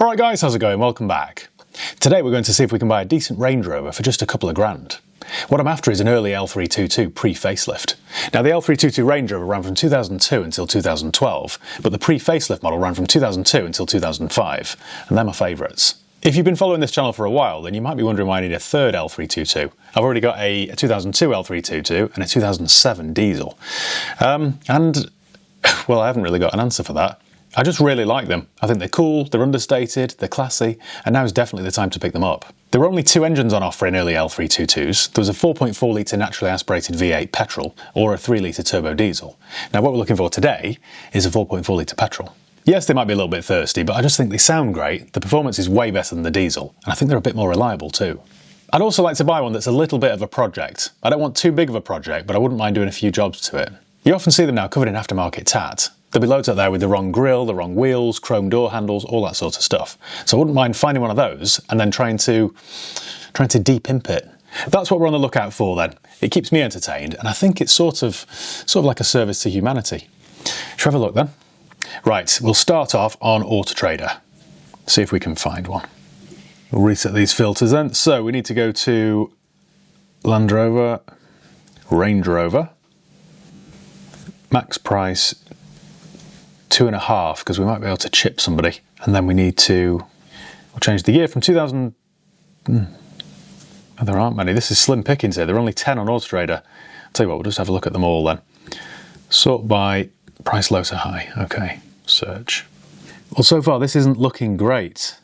Alright guys, how's it going? Welcome back. Today we're going to see if we can buy a decent Range Rover for just a couple of grand. What I'm after is an early L322 pre-facelift. Now the L322 Range Rover ran from 2002 until 2012, but the pre-facelift model ran from 2002 until 2005, and they're my favourites. If you've been following this channel for a while, then you might be wondering why I need a third L322. I've already got a 2002 L322 and a 2007 diesel. Well, I haven't really got an answer for that. I just really like them. I think they're cool, they're understated, they're classy, and now is definitely the time to pick them up. There were only two engines on offer in early L322s. There was a 4.4 litre naturally aspirated V8 petrol or a 3 litre turbo diesel. Now what we're looking for today is a 4.4 litre petrol. Yes, they might be a little bit thirsty, but I just think they sound great, the performance is way better than the diesel, and I think they're a bit more reliable too. I'd also like to buy one that's a little bit of a project. I don't want too big of a project, but I wouldn't mind doing a few jobs to it. You often see them now covered in aftermarket tat. There'll be loads out there with the wrong grille, the wrong wheels, chrome door handles, all that sort of stuff. So I wouldn't mind finding one of those and then trying to de-pimp it. That's what we're on the lookout for then. It keeps me entertained, and I think it's sort of like a service to humanity. Shall we have a look then? Right, we'll start off on Autotrader. See if we can find one. We'll reset these filters then. So we need to go to Land Rover, Range Rover, max price 2.5, because we might be able to chip somebody, and then we need to, we'll change the year from 2000. Oh, there aren't many. This is slim pickings here. There are only 10 on Autotrader. I'll tell you what, we'll just have a look at them all then. Sort by price low to high. Okay, search. Well, so far this isn't looking great.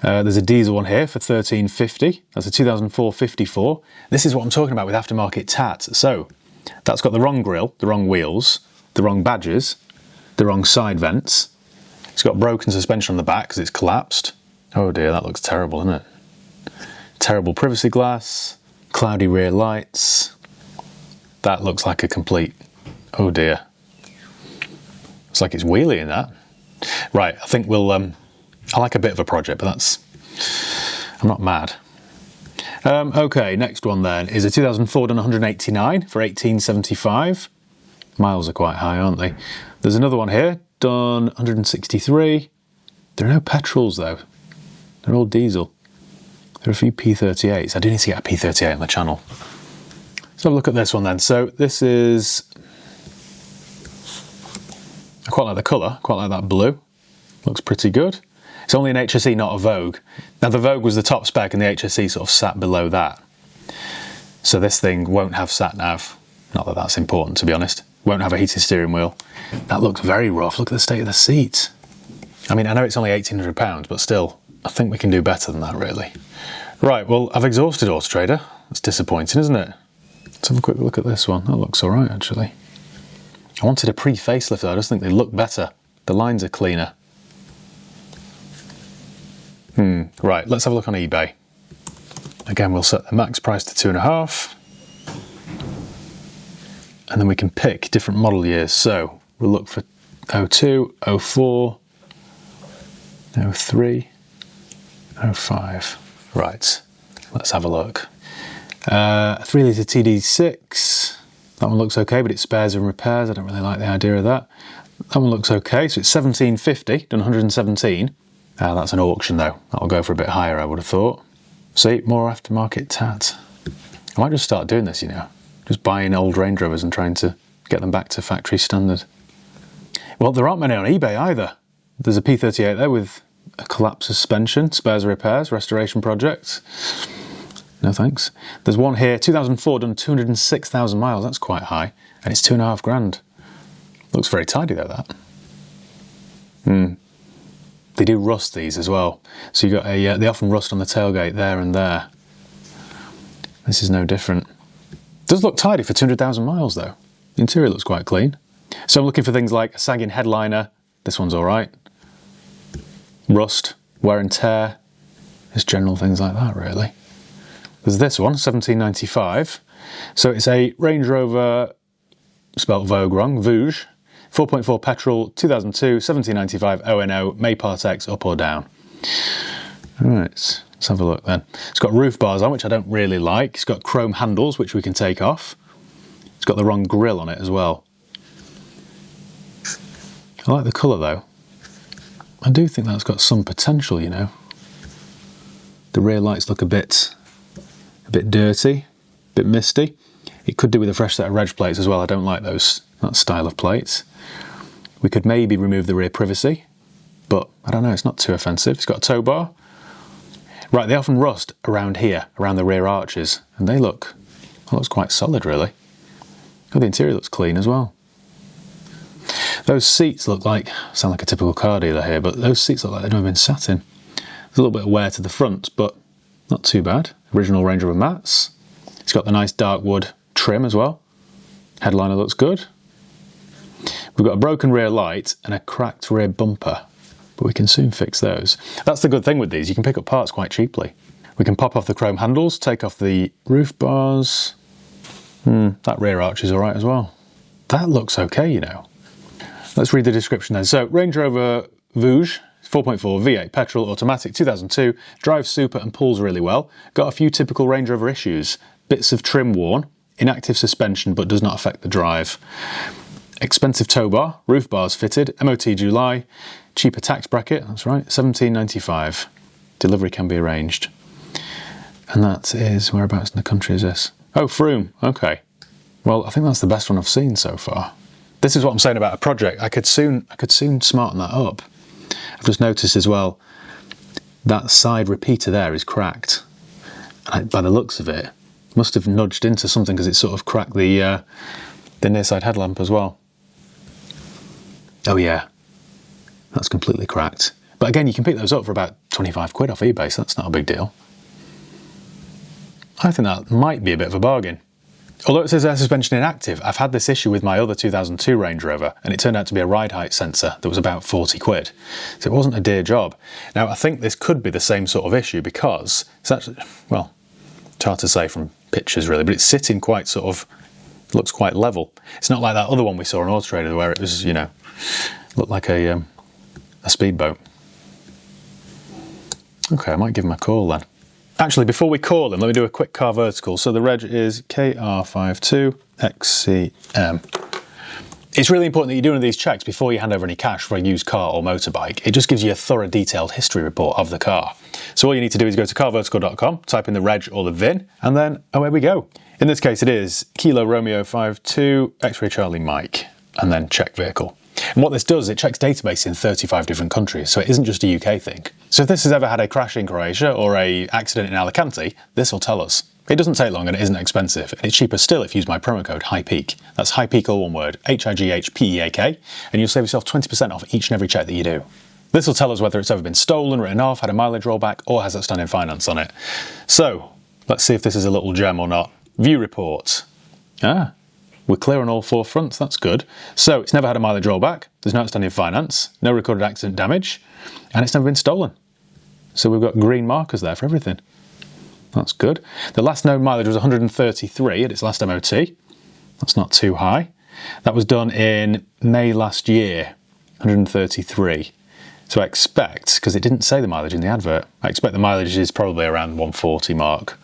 There's a diesel one here for $13.50. That's a 2004 54. This is what I'm talking about with aftermarket tat. So that's got the wrong grille, the wrong wheels, the wrong badges, the wrong side vents. It's got broken suspension on the back because it's collapsed. Oh dear, that looks terrible, isn't it? Terrible privacy glass, cloudy rear lights. That looks like a complete, oh dear. It's like it's wheelie in that. Right, I think we'll, I like a bit of a project, but I'm not mad. Okay, next one then is a 2004 done 189 for $18.75. Miles are quite high, aren't they? There's another one here, done 163. There are no petrols though. They're all diesel. There are a few P38s. I do need to get a P38 on the channel. Let's have a look at this one then. So this is, I quite like the colour, quite like that blue. Looks pretty good. It's only an HSE, not a Vogue. Now the Vogue was the top spec and the HSE sort of sat below that. So this thing won't have sat nav. Not that that's important, to be honest. Won't have a heated steering wheel. That looks very rough. Look at the state of the seats. I mean, I know it's only £1,800, but still, I think we can do better than that, really. Right, well, I've exhausted Autotrader. That's disappointing, isn't it? Let's have a quick look at this one. That looks all right, actually. I wanted a pre-facelift, though. I just think they look better. The lines are cleaner. Right, let's have a look on eBay. Again, we'll set the max price to 2.5. And then we can pick different model years. So we'll look for 02, 04, 03, 05. Right, let's have a look. 3 litre TD6. That one looks okay, but it's spares and repairs. I don't really like the idea of that. That one looks okay. So it's $17.50, done 117. That's an auction though. That'll go for a bit higher, I would have thought. See, more aftermarket tat. I might just start doing this, you know. Just buying old Range Rovers and trying to get them back to factory standard. Well, there aren't many on eBay either. There's a P38 there with a collapsed suspension, spares and repairs, restoration project. No thanks. There's one here, 2004, done 206,000 miles. That's quite high, and it's 2.5 grand. Looks very tidy though, that. They do rust these as well. So you got a, they often rust on the tailgate there and there. This is no different. Does look tidy for 200,000 miles though. The interior looks quite clean. So I'm looking for things like a sagging headliner. This one's all right. Rust, wear and tear. Just general things like that, really. There's this one, $17.95. So it's a Range Rover, spelt Vogue wrong, Vogue, 4.4 petrol, 2002, $17.95 ONO, May Part X, up or down. All right, let's have a look then. It's got roof bars on, which I don't really like. It's got chrome handles, which we can take off. It's got the wrong grille on it as well. I like the colour though. I do think that's got some potential, you know. The rear lights look a bit dirty, a bit misty. It could do with a fresh set of reg plates as well. I don't like that style of plates. We could maybe remove the rear privacy, but I don't know, it's not too offensive. It's got a tow bar. Right, they often rust around here, around the rear arches, and that looks quite solid, really. Oh, the interior looks clean as well. Those seats sound like a typical car dealer here, but those seats look like they've never been sat in. There's a little bit of wear to the front, but not too bad. Original Range Rover mats. It's got the nice dark wood trim as well. Headliner looks good. We've got a broken rear light and a cracked rear bumper, but we can soon fix those. That's the good thing with these, you can pick up parts quite cheaply. We can pop off the chrome handles, take off the roof bars. That rear arch is alright as well. That looks okay, you know. Let's read the description then. So, Range Rover Vogue, 4.4 V8 petrol, automatic, 2002, drives super and pulls really well. Got a few typical Range Rover issues. Bits of trim worn, inactive suspension but does not affect the drive. Expensive tow bar, roof bars fitted, MOT July, cheaper tax bracket, that's right, $17.95. Delivery can be arranged. And that is, whereabouts in the country is this? Oh, Frome, okay. Well, I think that's the best one I've seen so far. This is what I'm saying about a project. I could soon smarten that up. I've just noticed as well, that side repeater there is cracked. And by the looks of it, must have nudged into something because it sort of cracked the near side headlamp as well. Oh yeah, that's completely cracked. But again, you can pick those up for about 25 quid off eBay, so that's not a big deal. I think that might be a bit of a bargain. Although it says air suspension inactive, I've had this issue with my other 2002 Range Rover, and it turned out to be a ride height sensor that was about 40 quid. So it wasn't a dear job. Now, I think this could be the same sort of issue because it's actually, well, it's hard to say from pictures really, but it's sitting quite sort of, looks quite level. It's not like that other one we saw on Autotrader where it was, you know, looked like a speedboat. Okay, I might give him a call then. Actually, before we call him, let me do a quick car vertical. So the reg is KR52XCM. It's really important that you do one of these checks before you hand over any cash for a used car or motorbike. It just gives you a thorough, detailed history report of the car. So all you need to do is go to carvertical.com, type in the reg or the VIN, and then away we go. In this case, it is Kilo Romeo 52 X-Ray Charlie Mike, and then check vehicle. And what this does, it checks database in 35 different countries, so it isn't just a UK thing. So if this has ever had a crash in Croatia or an accident in Alicante, this will tell us. It doesn't take long and it isn't expensive, and it's cheaper still if you use my promo code HIGHPEAK. That's HIGHPEAK all one word, HIGHPEAK, and you'll save yourself 20% off each and every check that you do. This will tell us whether it's ever been stolen, written off, had a mileage rollback, or has outstanding finance on it. So, let's see if this is a little gem or not. View report. We're clear on all four fronts, that's good. So, it's never had a mileage rollback, there's no outstanding finance, no recorded accident damage, and it's never been stolen. So we've got green markers there for everything. That's good. The last known mileage was 133 at its last MOT. That's not too high. That was done in May last year, 133. So I expect, because it didn't say the mileage in the advert, I expect the mileage is probably around 140 mark.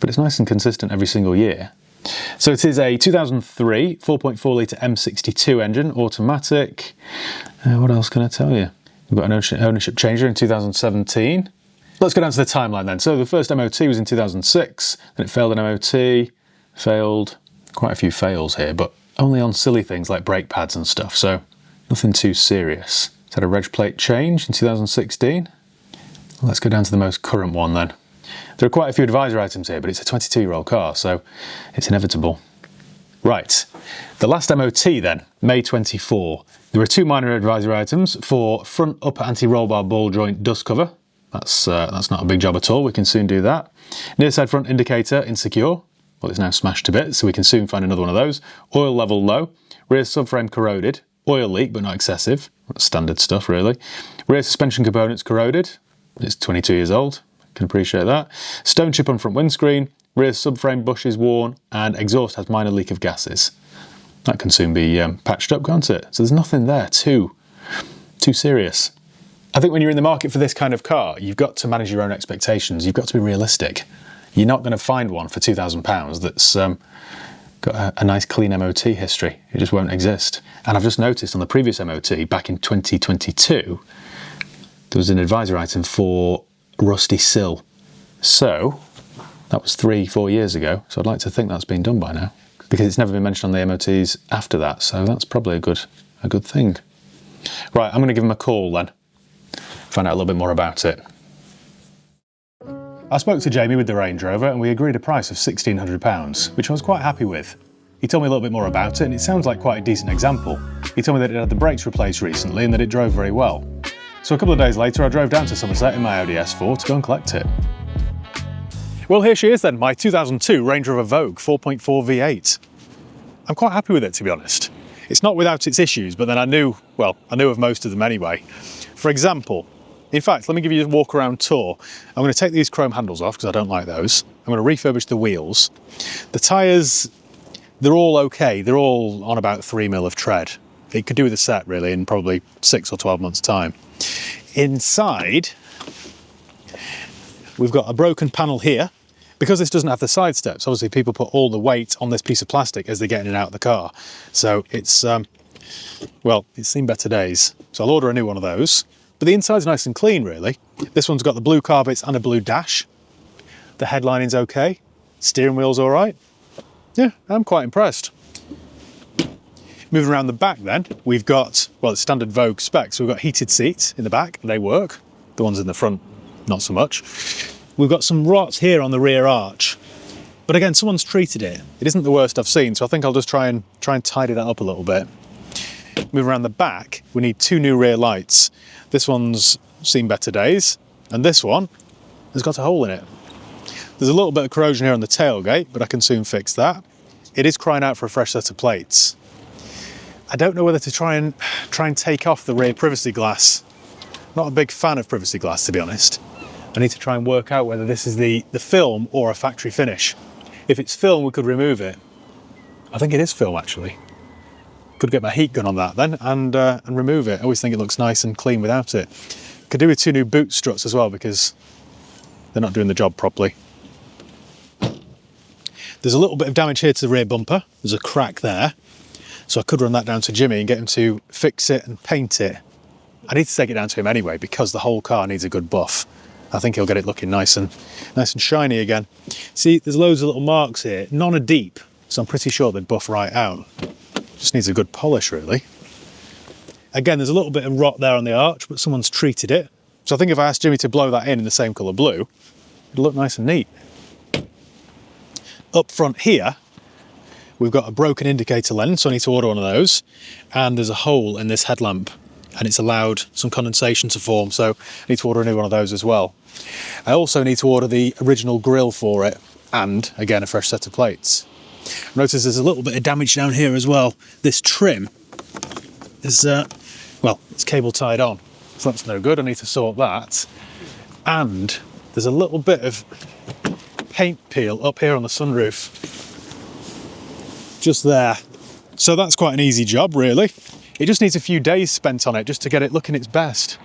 But it's nice and consistent every single year. So it is a 2003 4.4 litre M62 engine, automatic. What else can I tell you? We've got an ownership changer in 2017. Let's go down to the timeline then. So the first MOT was in 2006, then it failed an MOT, failed, quite a few fails here, but only on silly things like brake pads and stuff, so nothing too serious. It's had a reg plate change in 2016. Let's go down to the most current one then. There are quite a few advisor items here, but it's a 22-year-old car, so it's inevitable. Right, the last MOT then, May 24. There are two minor advisor items for front upper anti-roll bar ball joint dust cover. That's not a big job at all, we can soon do that. Near side front indicator insecure. Well, it's now smashed to bits, so we can soon find another one of those. Oil level low. Rear subframe corroded. Oil leak, but not excessive. That's standard stuff, really. Rear suspension components corroded. It's 22 years old. Can appreciate that. Stone chip on front windscreen. Rear subframe bush is worn, and exhaust has minor leak of gases. That can soon be patched up, can't it? So there's nothing there too serious. I think when you're in the market for this kind of car, you've got to manage your own expectations. You've got to be realistic. You're not going to find one for £2,000 that's got a nice clean MOT history. It just won't exist. And I've just noticed on the previous MOT back in 2022, there was an advisory item for rusty sill. So that was 3-4 years ago. So I'd like to think that's been done by now, because it's never been mentioned on the MOTs after that. So that's probably a good thing. Right, I'm going to give him a call then, find out a little bit more about it. I spoke to Jamie with the Range Rover and we agreed a price of £1,600, which I was quite happy with. He told me a little bit more about it and it sounds like quite a decent example. He told me that it had the brakes replaced recently and that it drove very well. So a couple of days later I drove down to Somerset in my Audi S4 to go and collect it. Well, here she is then, my 2002 Range Rover Vogue 4.4 V8. I'm quite happy with it, to be honest. It's not without its issues, but then I knew of most of them anyway. For example, in fact, let me give you a walk around tour. I'm going to take these chrome handles off because I don't like those. I'm going to refurbish the wheels. The tyres, they're all okay. They're all on about 3mm of tread. It could do with a set really in probably 6 or 12 months time. Inside, we've got a broken panel here. Because this doesn't have the side steps, obviously people put all the weight on this piece of plastic as they're getting it out of the car. So it's, well, it's seen better days. So I'll order a new one of those. But the inside's nice and clean, really. This one's got the blue carpets and a blue dash. The headlining's okay. Steering wheel's all right. Yeah, I'm quite impressed. Moving around the back then, we've got, well, it's standard Vogue specs. We've got heated seats in the back, they work. The ones in the front, not so much. We've got some rot here on the rear arch, but again, someone's treated it. It isn't the worst I've seen, so I think I'll just try and tidy that up a little bit. Moving around the back, we need 2 new rear lights. This one's seen better days, and this one has got a hole in it. There's a little bit of corrosion here on the tailgate, but I can soon fix that. It is crying out for a fresh set of plates. I don't know whether to try and take off the rear privacy glass. Not a big fan of privacy glass, to be honest. I need to try and work out whether this is the film or a factory finish. If it's film, we could remove it. I think it is film, actually. Could get my heat gun on that then and remove it. I always think it looks nice and clean without it. Could do with 2 new boot struts as well because they're not doing the job properly. There's a little bit of damage here to the rear bumper. There's a crack there. So I could run that down to Jimmy and get him to fix it and paint it. I need to take it down to him anyway because the whole car needs a good buff. I think he'll get it looking nice and shiny again. See, there's loads of little marks here. None are deep, so I'm pretty sure they'd buff right out. Just needs a good polish, really. Again, there's a little bit of rot there on the arch, but someone's treated it. So I think if I asked Jimmy to blow that in the same colour blue, it'd look nice and neat. Up front here, we've got a broken indicator lens, so I need to order one of those. And there's a hole in this headlamp, and it's allowed some condensation to form, so I need to order a new one of those as well. I also need to order the original grille for it, and again, a fresh set of plates. Notice there's a little bit of damage down here as well. This trim is, well, it's cable tied on, so that's no good. I need to sort that. And there's a little bit of paint peel up here on the sunroof. Just there. So that's quite an easy job, really. It just needs a few days spent on it just to get it looking its best.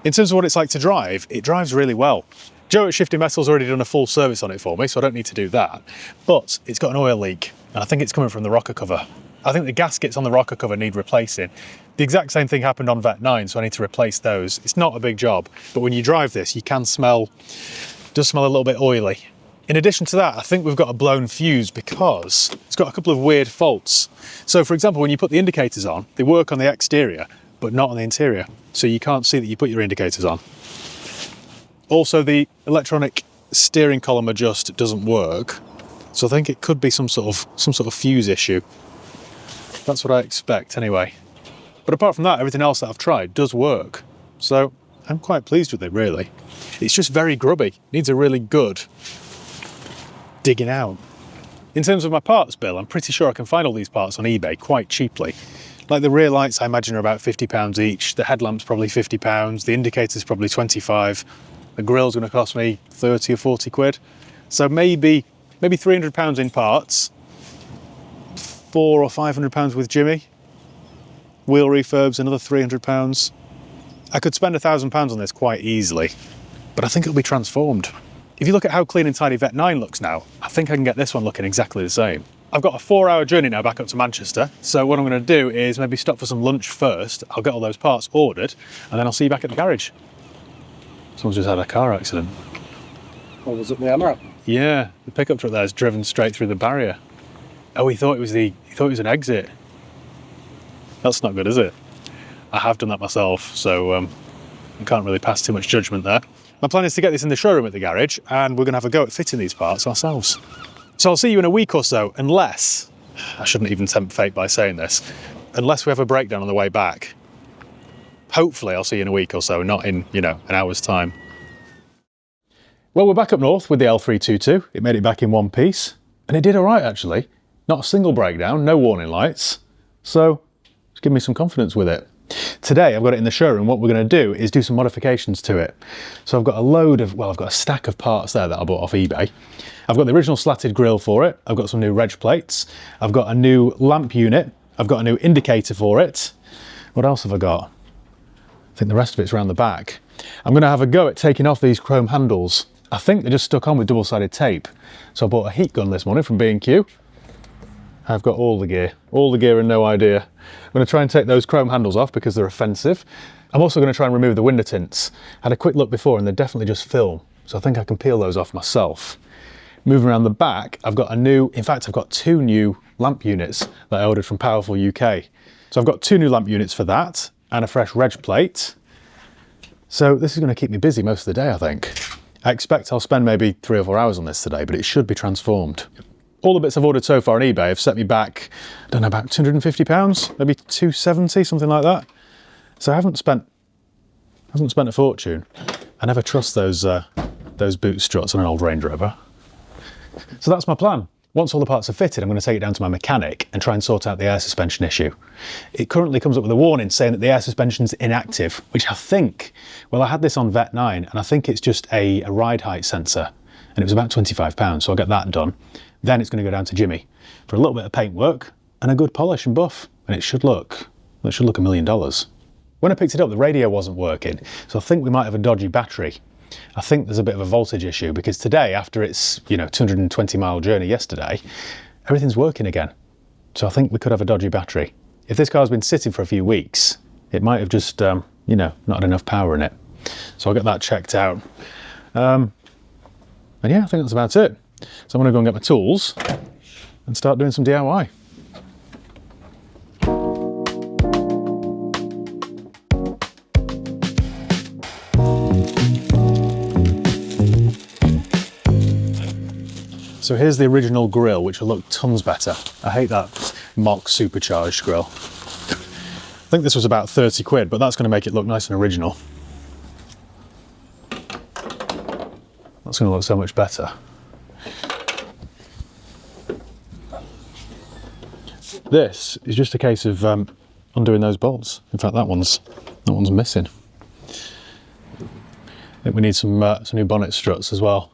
In terms of what it's like to drive, it drives really well. Joe at Shifty Metal's already done a full service on it for me, so I don't need to do that. But it's got an oil leak, and I think it's coming from the rocker cover. I think the gaskets on the rocker cover need replacing. The exact same thing happened on Vet 9, so I need to replace those. It's not a big job, but when you drive this, you can smell, it does smell a little bit oily. In addition to that, I think we've got a blown fuse because it's got a couple of weird faults. So for example, when you put the indicators on, they work on the exterior, but not on the interior. So you can't see that you put your indicators on. Also, the electronic steering column adjust doesn't work. So I think it could be some sort of fuse issue. That's what I expect anyway. But apart from that, everything else that I've tried does work. So I'm quite pleased with it, really. It's just very grubby. Needs a really good digging out. In terms of my parts bill, I'm pretty sure I can find all these parts on eBay quite cheaply. Like the rear lights, I imagine, are about £50 each. The headlamp's probably £50. The indicator's probably 25. The grille's going to cost me 30 or 40 quid. So maybe £300 in parts, £400 or £500 with Jimmy. Wheel refurbs, another £300. I could spend £1,000 on this quite easily, but I think it'll be transformed. If you look at how clean and tidy Vet 9 looks now, I think I can get this one looking exactly the same. I've got a 4-hour journey now back up to Manchester, so what I'm going to do is maybe stop for some lunch first. I'll get all those parts ordered, and then I'll see you back at the garage. Someone's just had a car accident. Oh, was it my hammer? Yeah, the pickup truck there has driven straight through the barrier. Oh, he thought it was an exit. That's not good, is it? I have done that myself, so I can't really pass too much judgment there. My plan is to get this in the showroom at the garage, and we're going to have a go at fitting these parts ourselves. So I'll see you in a week or so, unless, I shouldn't even tempt fate by saying this, unless we have a breakdown on the way back. Hopefully I'll see you in a week or so, not in, an hour's time. Well, we're back up north with the L322. It made it back in one piece, and it did all right, actually. Not a single breakdown, no warning lights. So, it's given me some confidence with it. Today, I've got it in the showroom. What we're going to do is do some modifications to it. So I've got I've got a stack of parts there that I bought off eBay. I've got the original slatted grille for it. I've got some new reg plates. I've got a new lamp unit. I've got a new indicator for it. What else have I got? I think the rest of it's around the back. I'm going to have a go at taking off these chrome handles. I think they're just stuck on with double-sided tape. So I bought a heat gun this morning from B&Q. I've got all the gear and no idea. I'm going to try and take those chrome handles off because they're offensive. I'm also going to try and remove the window tints. I had a quick look before and they're definitely just film, so I think I can peel those off myself. Moving around the back, I've got I've got 2 new lamp units that I ordered from Powerful UK. So I've got 2 new lamp units for that and a fresh reg plate. So this is going to keep me busy most of the day, I think. I expect I'll spend maybe 3 or 4 hours on this today, but it should be transformed. All the bits I've ordered so far on eBay have set me back, I don't know, about £250, maybe £270, something like that. So I haven't spent a fortune. I never trust those boot struts on an old Range Rover. So that's my plan. Once all the parts are fitted, I'm going to take it down to my mechanic and try and sort out the air suspension issue. It currently comes up with a warning saying that the air suspension's inactive, which I think, well, I had this on Vet9, and I think it's just a ride height sensor, and it was about £25, so I'll get that done. Then it's going to go down to Jimmy for a little bit of paint work and a good polish and buff, and it should look $1 million. When I picked it up, the radio wasn't working, so I think we might have a dodgy battery. I think there's a bit of a voltage issue because today, after its 220-mile journey yesterday, everything's working again. So I think we could have a dodgy battery. If this car's been sitting for a few weeks, it might have just not had enough power in it. So I'll get that checked out. And yeah, I think that's about it. So I'm going to go and get my tools and start doing some DIY. So here's the original grille, which will look tons better. I hate that mock supercharged grille. I think this was about 30 quid, but that's going to make it look nice and original. That's going to look so much better. This is just a case of undoing those bolts. In fact, that one's missing. I think we need some new bonnet struts as well.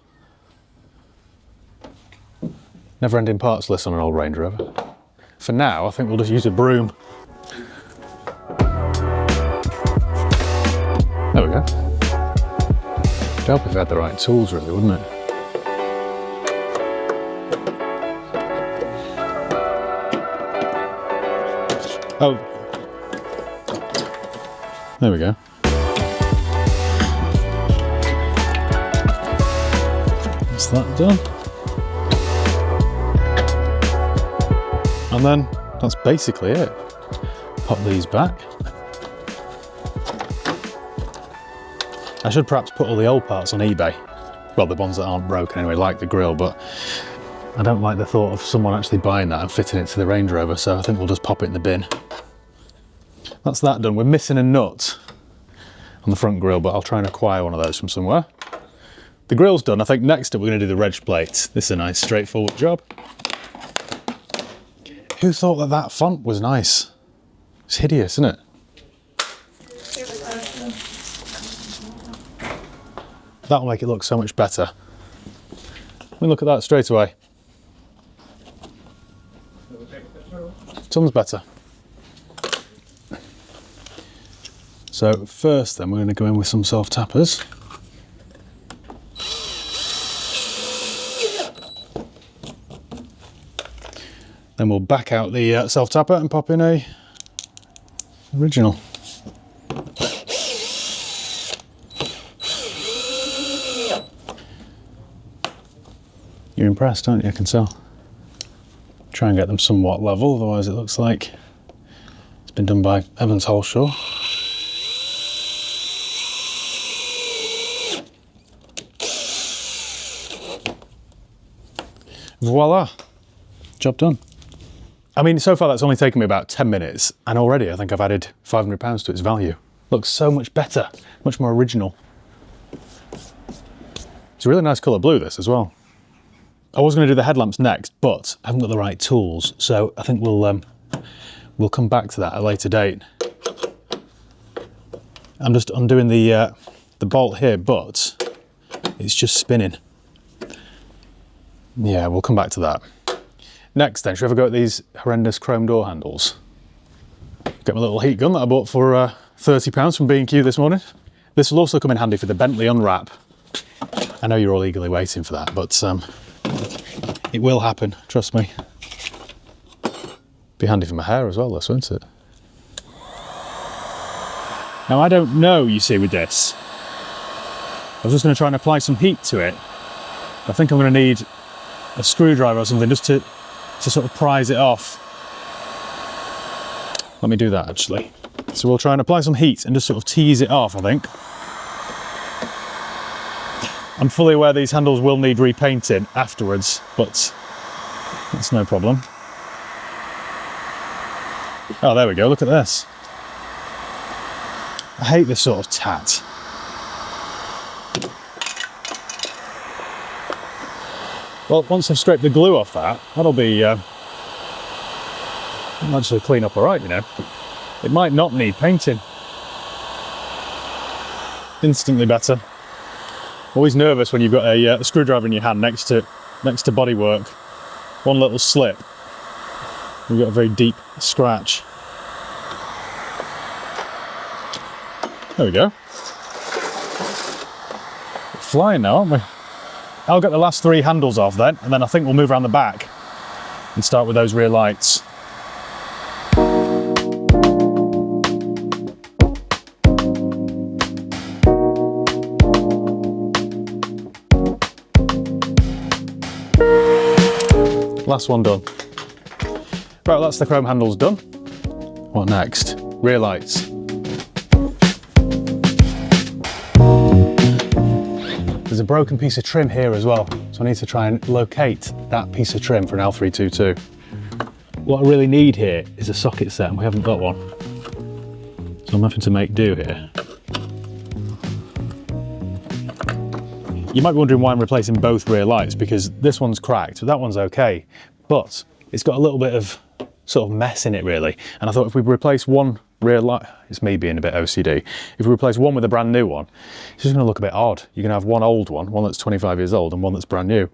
Never-ending parts list on an old Range Rover. For now, I think we'll just use a broom. There we go. It'd help if we had the right tools, really, wouldn't it? Oh, there we go. That's that done. And then that's basically it. Pop these back. I should perhaps put all the old parts on eBay. Well, the ones that aren't broken anyway, like the grille, but I don't like the thought of someone actually buying that and fitting it to the Range Rover, so I think we'll just pop it in the bin. That's that done. We're missing a nut on the front grille, but I'll try and acquire one of those from somewhere. The grille's done. I think next up we're going to do the reg plates. This is a nice straightforward job. Who thought that that font was nice? It's hideous, isn't it? That'll make it look so much better. Let me look at that straight away. Tons better. So first then we're going to go in with some self-tappers. Then we'll back out the self-tapper and pop in a original. You're impressed, aren't you? I can tell. Try and get them somewhat level, otherwise it looks like it's been done by Evans Holshaw. Voila, job done. I mean, so far that's only taken me about 10 minutes, and already I think I've added £500 to its value. Looks so much better, much more original. It's a really nice colour blue, this as well. I was going to do the headlamps next, but I haven't got the right tools, so I think we'll come back to that at a later date. I'm just undoing the bolt here, but it's just spinning. Yeah, we'll come back to that. Next then, should we have a go at these horrendous chrome door handles? Get my little heat gun that I bought for £30 from B&Q this morning. This will also come in handy for the Bentley unwrap. I know you're all eagerly waiting for that, but it will happen, trust me. Be handy for my hair as well, this, won't it? Now, I don't know, you see, with this. I was just going to try and apply some heat to it. I think I'm going to need a screwdriver or something just to sort of prise it off. Let me do that, actually. So we'll try and apply some heat and just sort of tease it off, I think. I'm fully aware these handles will need repainting afterwards, but that's no problem. Oh, there we go, look at this. I hate this sort of tat. Well, once I've scraped the glue off that, that'll be actually clean up all right, you know. It might not need painting. Instantly better. Always nervous when you've got a screwdriver in your hand next to bodywork. One little slip, you've got a very deep scratch. There we go. We're flying now, aren't we? I'll get the last 3 handles off then, and then I think we'll move around the back and start with those rear lights. Last one done. Right, well, that's the chrome handles done. What next? Rear lights. There's a broken piece of trim here as well, so I need to try and locate that piece of trim for an L322. What I really need here is a socket set, and we haven't got one. So I'm having to make do here. You might be wondering why I'm replacing both rear lights, because this one's cracked, but that one's okay. But it's got a little bit of sort of mess in it, really. And I thought if we replace one rear light, it's me being a bit OCD, if we replace one with a brand new one, it's just going to look a bit odd. You're going to have one old one that's 25 years old, and one that's brand new.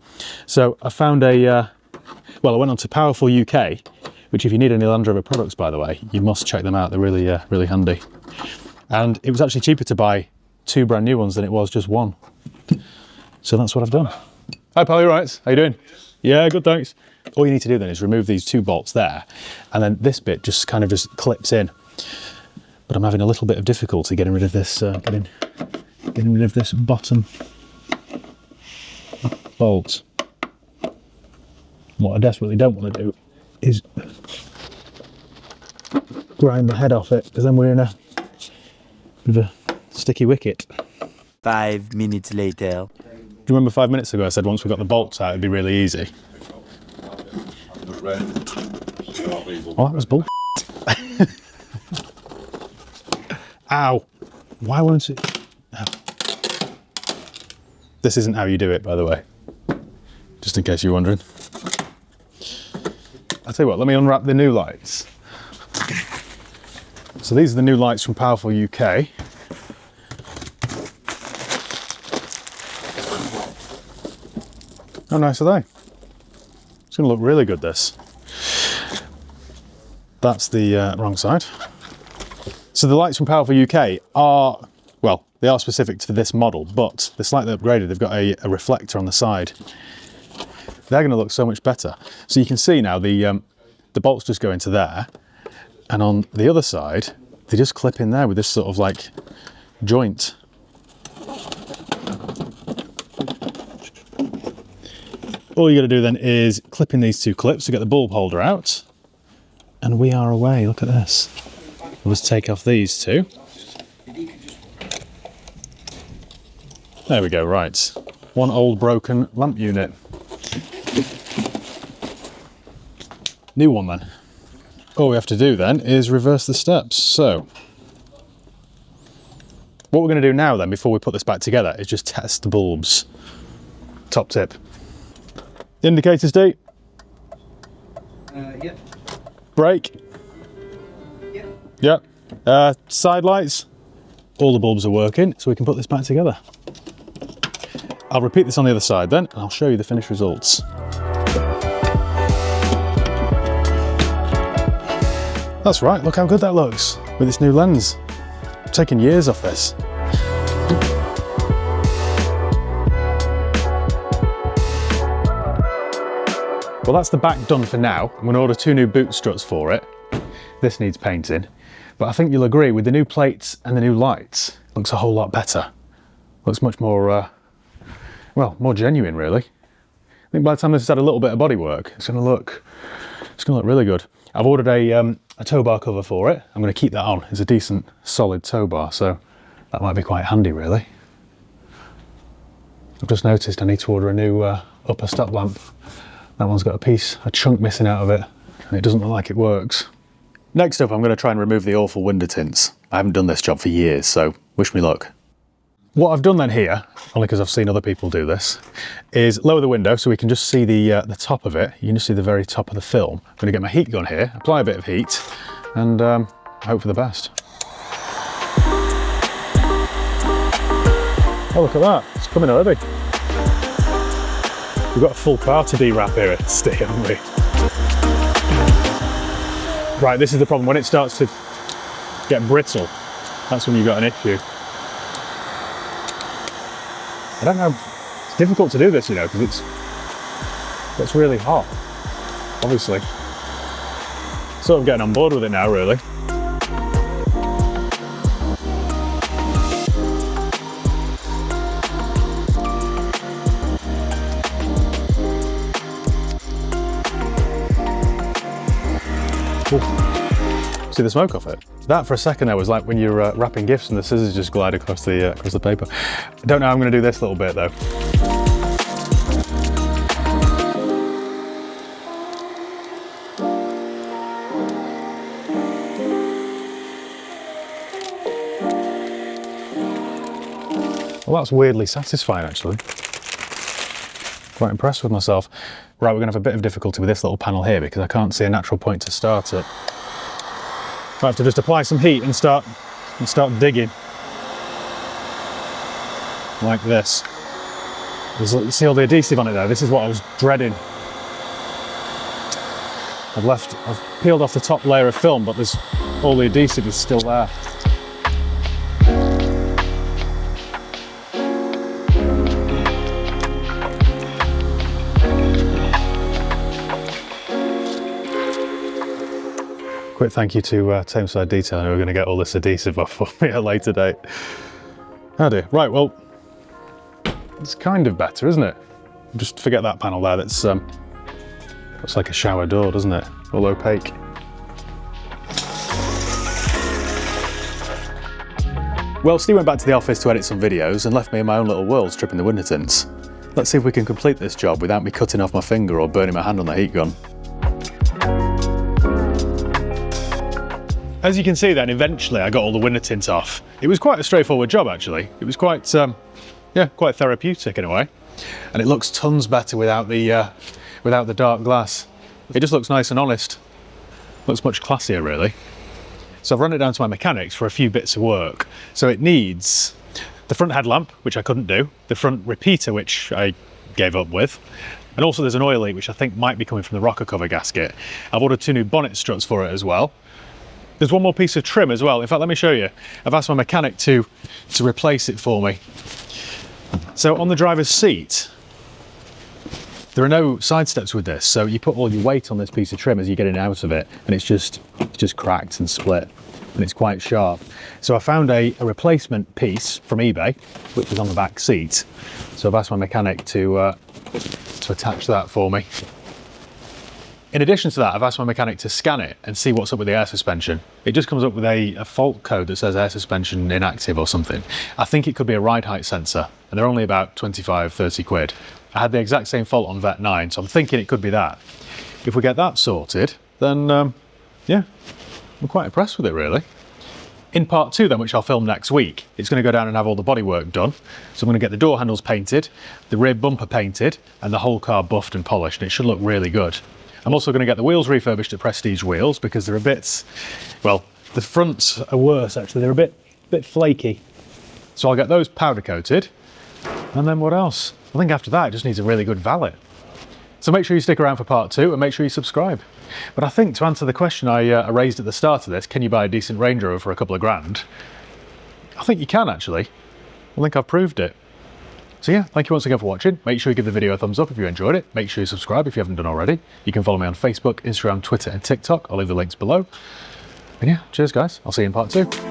So I found well, I went on to Powerful UK, which if you need any Land Rover products, by the way, you must check them out. They're really, really handy. And it was actually cheaper to buy 2 brand new ones than it was just one. So that's what I've done. Hi pal, you all right? How you doing? Yeah, good, thanks. All you need to do then is remove these 2 bolts there, and then this bit just kind of just clips in. But I'm having a little bit of difficulty getting rid of this, getting rid of this bottom bolt. What I desperately don't want to do is grind the head off it, because then we're in a bit of a sticky wicket. 5 minutes later. Do you remember 5 minutes ago I said once we got the bolts out it'd be really easy? Oh, that was bull. Ow! Why won't it? Ow. This isn't how you do it, by the way. Just in case you're wondering. I'll tell you what, let me unwrap the new lights. So these are the new lights from Powerful UK. How nice are they? It's going to look really good, this. That's the wrong side. So the lights from Powerful UK are, well, they are specific to this model, but they're slightly upgraded. They've got a reflector on the side. They're going to look so much better. So you can see now the the bolts just go into there, and on the other side, they just clip in there with this sort of like joint. All you got to do then is clip in these two clips to get the bulb holder out, and we are away. Look at this. We'll just take off these two. There we go, right. One old broken lamp unit. New one then. All we have to do then is reverse the steps. So, what we're going to do now then, before we put this back together, is just test the bulbs. Top tip. Indicators, D? Yep. Brake? Yep. Yep. Side lights? All the bulbs are working, so we can put this back together. I'll repeat this on the other side then, and I'll show you the finished results. That's right, look how good that looks with this new lens. I've taken years off this. Well, that's the back done for now. I'm going to order 2 new boot struts for it. This needs painting, but I think you'll agree with the new plates and the new lights, it looks a whole lot better. Looks much more, well, more genuine really. I think by the time this has had a little bit of bodywork, it's going to look really good. I've ordered a tow bar cover for it. I'm going to keep that on. It's a decent, solid tow bar, so that might be quite handy, really. I've just noticed I need to order a new upper stop lamp. That one's got a chunk missing out of it, and it doesn't look like it works. Next up, I'm going to try and remove the awful window tints. I haven't done this job for years, so wish me luck. What I've done then here, only because I've seen other people do this, is lower the window so we can just see the top of it. You can just see the very top of the film. I'm going to get my heat gun here, apply a bit of heat, and hope for the best. Oh, look at that, it's coming already. We've got a full car to de-wrap here at Steve, haven't we? Right, this is the problem. When it starts to get brittle, that's when you've got an issue. I don't know, it's difficult to do this, you know, because it's really hot, obviously. Sort of getting on board with it now, really. Ooh. See the smoke off it? That for a second there was like when you're wrapping gifts and the scissors just glide across the paper. I don't know how I'm going to do this little bit though. Well, that's weirdly satisfying actually. Quite impressed with myself. Right, we're going to have a bit of difficulty with this little panel here because I can't see a natural point to start it. I have to just apply some heat and start digging. Like this. You see all the adhesive on it there? This is what I was dreading. I've peeled off the top layer of film, but all the adhesive is still there. Quick thank you to Tameside Detailing who are going to get all this adhesive off for me at a later date. Oh dear. Right, well, it's kind of better, isn't it? Just forget that panel there. That's looks like a shower door, doesn't it? All opaque. Well, Steve went back to the office to edit some videos and left me in my own little world stripping the window tints. Let's see if we can complete this job without me cutting off my finger or burning my hand on the heat gun. As you can see then, eventually I got all the window tint off. It was quite a straightforward job actually. It was quite, yeah, quite therapeutic in a way. And it looks tons better without the dark glass. It just looks nice and honest. Looks much classier really. So I've run it down to my mechanics for a few bits of work. So it needs the front headlamp, which I couldn't do, the front repeater, which I gave up with, and also there's an oil leak, which I think might be coming from the rocker cover gasket. I've ordered 2 new bonnet struts for it as well. There's one more piece of trim as well. In fact, let me show you. I've asked my mechanic to replace it for me. So on the driver's seat, There are no side steps with this, so you put all your weight on this piece of trim as you're getting out of it, and it's just cracked and split, and it's quite sharp. So I found a replacement piece from eBay, which was on the back seat. So I've asked my mechanic to attach that for me. In addition to that, I've asked my mechanic to scan it and see what's up with the air suspension. It just comes up with a fault code that says air suspension inactive or something. I think it could be a ride height sensor, and they're only about 25, 30 quid. I had the exact same fault on Vet 9, so I'm thinking it could be that. If we get that sorted, then yeah, I'm quite impressed with it really. In part 2 then, which I'll film next week, it's going to go down and have all the bodywork done. So I'm going to get the door handles painted, the rear bumper painted, and the whole car buffed and polished, and it should look really good. I'm also going to get the wheels refurbished to Prestige wheels because they're a bit, well, the fronts are worse actually, they're a bit flaky. So I'll get those powder coated, and then what else? I think after that it just needs a really good valet. So make sure you stick around for part 2 and make sure you subscribe. But I think to answer the question I raised at the start of this, can you buy a decent Range Rover for a couple of grand? I think you can actually. I think I've proved it. So yeah, thank you once again for watching. Make sure you give the video a thumbs up if you enjoyed it. Make sure you subscribe if you haven't done already. You can follow me on Facebook, Instagram, Twitter and TikTok. I'll leave the links below. And yeah, cheers guys. I'll see you in part 2.